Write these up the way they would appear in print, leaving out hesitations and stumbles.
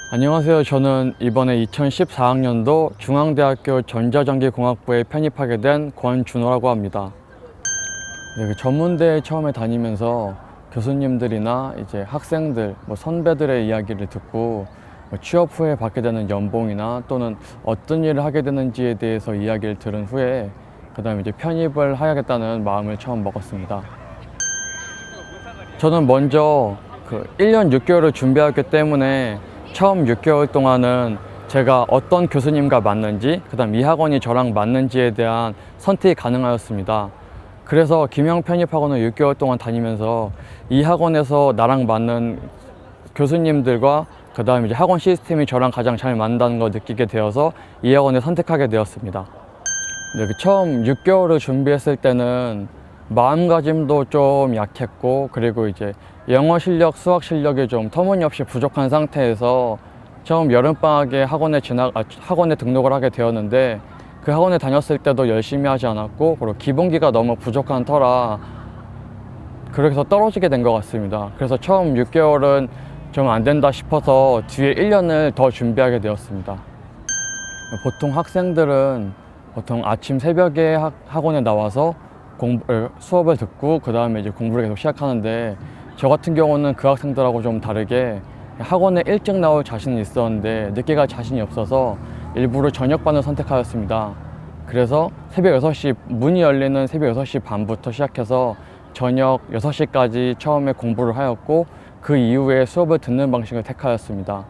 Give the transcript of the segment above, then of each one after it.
안녕하세요. 저는 이번에 2014학년도 중앙대학교 전자전기공학부에 편입하게 된 권준호라고 합니다. 네, 전문대에 처음에 다니면서 교수님들이나 이제 학생들, 선배들의 이야기를 듣고 취업 후에 받게 되는 연봉이나 또는 어떤 일을 하게 되는지에 대해서 이야기를 들은 후에 그다음에 이제 편입을 해야겠다는 마음을 처음 먹었습니다. 저는 먼저 1년 6개월을 준비했기 때문에 처음 6개월 동안은 제가 어떤 교수님과 맞는지, 그다음 이 학원이 저랑 맞는지에 대한 선택이 가능하였습니다. 그래서 김영 편입학원을 6개월 동안 다니면서 이 학원에서 나랑 맞는 교수님들과 그다음 이제 학원 시스템이 저랑 가장 잘 맞는다는 걸 느끼게 되어서 이 학원을 선택하게 되었습니다. 네, 처음 6개월을 준비했을 때는 마음가짐도 좀 약했고, 그리고 이제 영어 실력, 수학 실력이 좀 터무니없이 부족한 상태에서 처음 여름방학에 학원에 등록을 하게 되었는데, 그 학원에 다녔을 때도 열심히 하지 않았고, 그리고 기본기가 너무 부족한 터라 그래서 떨어지게 된 것 같습니다. 그래서 처음 6개월은 좀 안 된다 싶어서 뒤에 1년을 더 준비하게 되었습니다. 보통 학생들은 아침 새벽에 학원에 나와서 수업을 듣고 그 다음에 이제 공부를 계속 시작하는데, 저 같은 경우는 그 학생들하고 좀 다르게 학원에 일찍 나올 자신이 있었는데 늦게 갈 자신이 없어서 일부러 저녁반을 선택하였습니다. 그래서 새벽 6시, 문이 열리는 새벽 6시 반부터 시작해서 저녁 6시까지 처음에 공부를 하였고, 그 이후에 수업을 듣는 방식을 택하였습니다.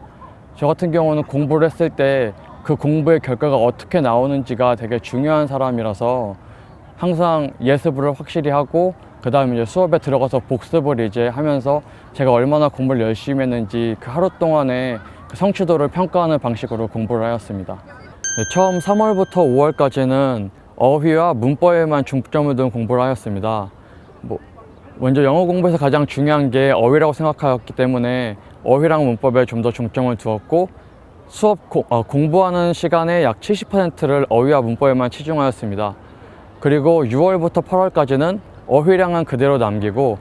저 같은 경우는 공부를 했을 때 그 공부의 결과가 어떻게 나오는지가 되게 중요한 사람이라서 항상 예습을 확실히 하고, 그 다음에 이제 수업에 들어가서 복습을 이제 하면서 제가 얼마나 공부를 열심히 했는지 그 하루 동안의 그 성취도를 평가하는 방식으로 공부를 하였습니다. 네, 처음 3월부터 5월까지는 어휘와 문법에만 중점을 둔 공부를 하였습니다. 먼저 영어 공부에서 가장 중요한 게 어휘라고 생각하였기 때문에 어휘랑 문법에 좀 더 중점을 두었고, 공부하는 시간의 약 70%를 어휘와 문법에만 치중하였습니다. 그리고 6월부터 8월까지는 어휘량은 그대로 남기고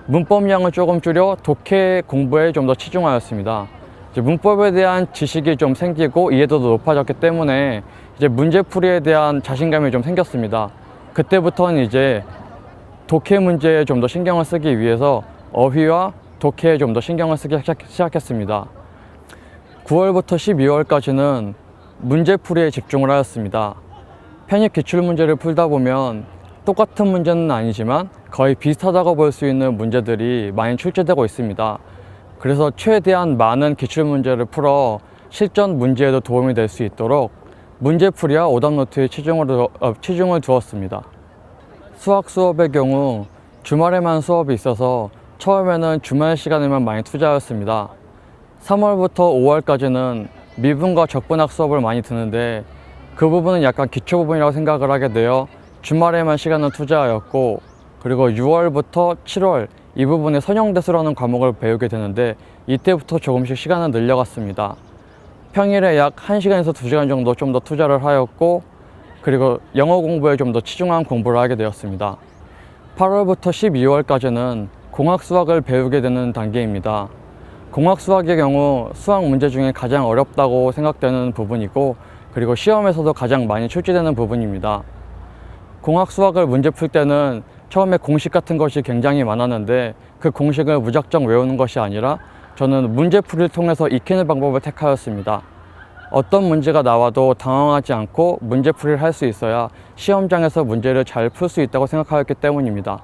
문법량을 조금 줄여 독해 공부에 좀 더 치중하였습니다. 이제 문법에 대한 지식이 좀 생기고 이해도도 높아졌기 때문에 이제 문제풀이에 대한 자신감이 좀 생겼습니다. 그때부터는 이제 독해 문제에 좀 더 신경을 쓰기 위해서 어휘와 독해에 좀 더 신경을 쓰기 시작했습니다. 9월부터 12월까지는 문제풀이에 집중을 하였습니다. 편입 기출문제를 풀다 보면 똑같은 문제는 아니지만 거의 비슷하다고 볼 수 있는 문제들이 많이 출제되고 있습니다. 그래서 최대한 많은 기출문제를 풀어 실전 문제에도 도움이 될 수 있도록 문제풀이와 오답노트에 치중을 두었습니다. 수학 수업의 경우 주말에만 수업이 있어서 처음에는 주말 시간에만 많이 투자하였습니다. 3월부터 5월까지는 미분과 적분학 수업을 많이 듣는데, 그 부분은 약간 기초 부분이라고 생각을 하게 되어 주말에만 시간을 투자하였고, 그리고 6월부터 7월 이 부분에 선형대수라는 과목을 배우게 되는데, 이때부터 조금씩 시간을 늘려갔습니다. 평일에 약 1시간에서 2시간 정도 좀 더 투자를 하였고, 그리고 영어 공부에 좀 더 치중한 공부를 하게 되었습니다. 8월부터 12월까지는 공학 수학을 배우게 되는 단계입니다. 공학 수학의 경우 수학 문제 중에 가장 어렵다고 생각되는 부분이고, 그리고 시험에서도 가장 많이 출제되는 부분입니다. 공학 수학을 문제 풀 때는 처음에 공식 같은 것이 굉장히 많았는데, 그 공식을 무작정 외우는 것이 아니라 저는 문제풀이를 통해서 익히는 방법을 택하였습니다. 어떤 문제가 나와도 당황하지 않고 문제풀이를 할 수 있어야 시험장에서 문제를 잘 풀 수 있다고 생각하였기 때문입니다.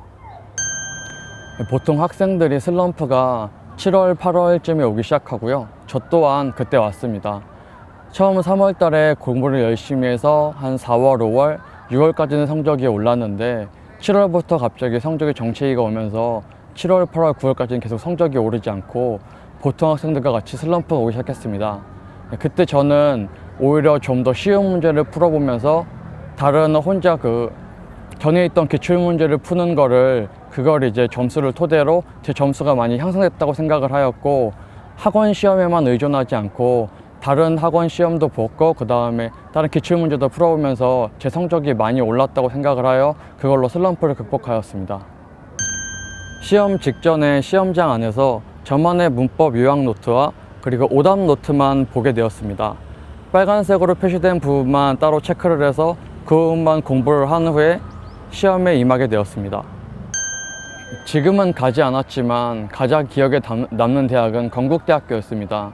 보통 학생들이 슬럼프가 7월, 8월쯤에 오기 시작하고요. 저 또한 그때 왔습니다. 처음 3월 달에 공부를 열심히 해서 한 4월, 5월, 6월까지는 성적이 올랐는데, 7월부터 갑자기 성적이 정체기가 오면서 7월, 8월, 9월까지는 계속 성적이 오르지 않고 보통 학생들과 같이 슬럼프가 오기 시작했습니다. 그때 저는 오히려 좀 더 쉬운 문제를 풀어보면서 다른 혼자 전에 있던 기출문제를 푸는 그걸 이제 점수를 토대로 제 점수가 많이 향상됐다고 생각을 하였고, 학원 시험에만 의존하지 않고 다른 학원 시험도 보고 그 다음에 다른 기출문제도 풀어보면서 제 성적이 많이 올랐다고 생각을 하여 그걸로 슬럼프를 극복하였습니다. 시험 직전에 시험장 안에서 저만의 문법 요약 노트와 그리고 오답 노트만 보게 되었습니다. 빨간색으로 표시된 부분만 따로 체크를 해서 그 부분만 공부를 한 후에 시험에 임하게 되었습니다. 지금은 가지 않았지만 가장 기억에 남는 대학은 건국대학교였습니다.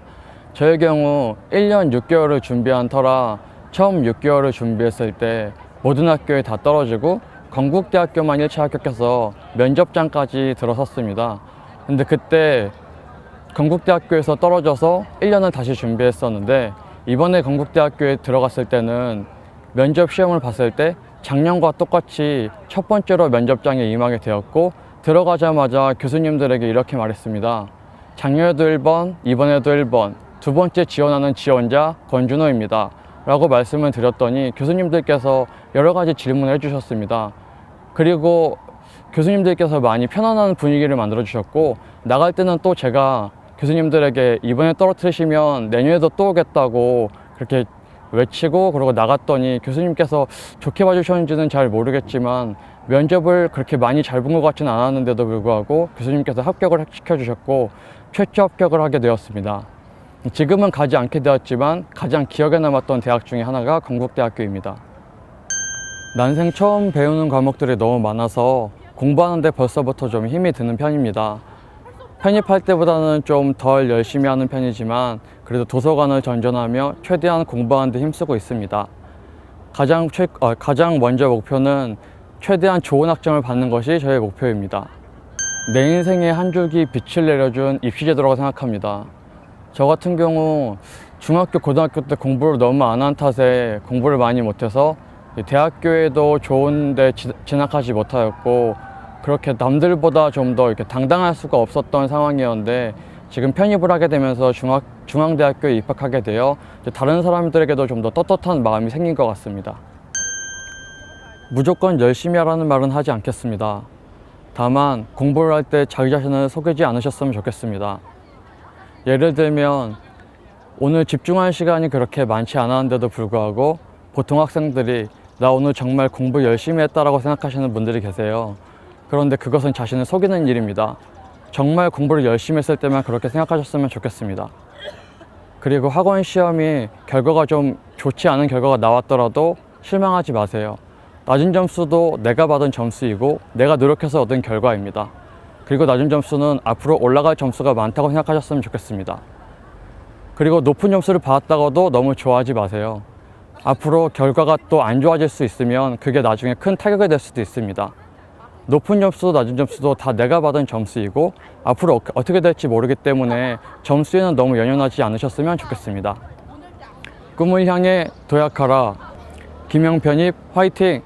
저의 경우 1년 6개월을 준비한 터라 처음 6개월을 준비했을 때 모든 학교에 다 떨어지고 건국대학교만 1차 합격해서 면접장까지 들어섰습니다. 근데 그때 건국대학교에서 떨어져서 1년을 다시 준비했었는데 이번에 건국대학교에 들어갔을 때는 면접 시험을 봤을 때 작년과 똑같이 첫 번째로 면접장에 임하게 되었고 들어가자마자 교수님들에게 이렇게 말했습니다. 작년에도 1번, 이번에도 1번, 두 번째 지원하는 지원자 권준호입니다. 라고 말씀을 드렸더니 교수님들께서 여러 가지 질문을 해주셨습니다. 그리고 교수님들께서 많이 편안한 분위기를 만들어 주셨고 나갈 때는 또 제가 교수님들에게 이번에 떨어뜨리시면 내년에도 또 오겠다고 그렇게 외치고 그러고 나갔더니 교수님께서 좋게 봐주셨는지는 잘 모르겠지만 면접을 그렇게 많이 잘 본 것 같지는 않았는데도 불구하고 교수님께서 합격을 시켜주셨고 최초 합격을 하게 되었습니다. 지금은 가지 않게 되었지만 가장 기억에 남았던 대학 중에 하나가 건국대학교입니다. 난생 처음 배우는 과목들이 너무 많아서 공부하는데 벌써부터 좀 힘이 드는 편입니다. 편입할 때보다는 좀 덜 열심히 하는 편이지만 그래도 도서관을 전전하며 최대한 공부하는 데 힘쓰고 있습니다. 가장 먼저 목표는 최대한 좋은 학점을 받는 것이 저의 목표입니다. 내 인생에 한 줄기 빛을 내려준 입시제도라고 생각합니다. 저 같은 경우 중학교, 고등학교 때 공부를 너무 안 한 탓에 공부를 많이 못해서 대학교에도 좋은데 진학하지 못하였고 그렇게 남들보다 좀 더 이렇게 당당할 수가 없었던 상황이었는데 지금 편입을 하게 되면서 중앙대학교에 입학하게 되어 다른 사람들에게도 좀 더 떳떳한 마음이 생긴 것 같습니다. 무조건 열심히 하라는 말은 하지 않겠습니다. 다만 공부를 할 때 자기 자신을 속이지 않으셨으면 좋겠습니다. 예를 들면 오늘 집중할 시간이 그렇게 많지 않았는데도 불구하고 보통 학생들이 나 오늘 정말 공부 열심히 했다라고 생각하시는 분들이 계세요. 그런데 그것은 자신을 속이는 일입니다. 정말 공부를 열심히 했을 때만 그렇게 생각하셨으면 좋겠습니다. 그리고 학원 시험이 결과가 좀 좋지 않은 결과가 나왔더라도 실망하지 마세요. 낮은 점수도 내가 받은 점수이고 내가 노력해서 얻은 결과입니다. 그리고 낮은 점수는 앞으로 올라갈 점수가 많다고 생각하셨으면 좋겠습니다. 그리고 높은 점수를 받았다고도 너무 좋아하지 마세요. 앞으로 결과가 또 안 좋아질 수 있으면 그게 나중에 큰 타격이 될 수도 있습니다. 높은 점수도 낮은 점수도 다 내가 받은 점수이고 앞으로 어떻게 될지 모르기 때문에 점수에는 너무 연연하지 않으셨으면 좋겠습니다. 꿈을 향해 도약하라. 김영편입 화이팅!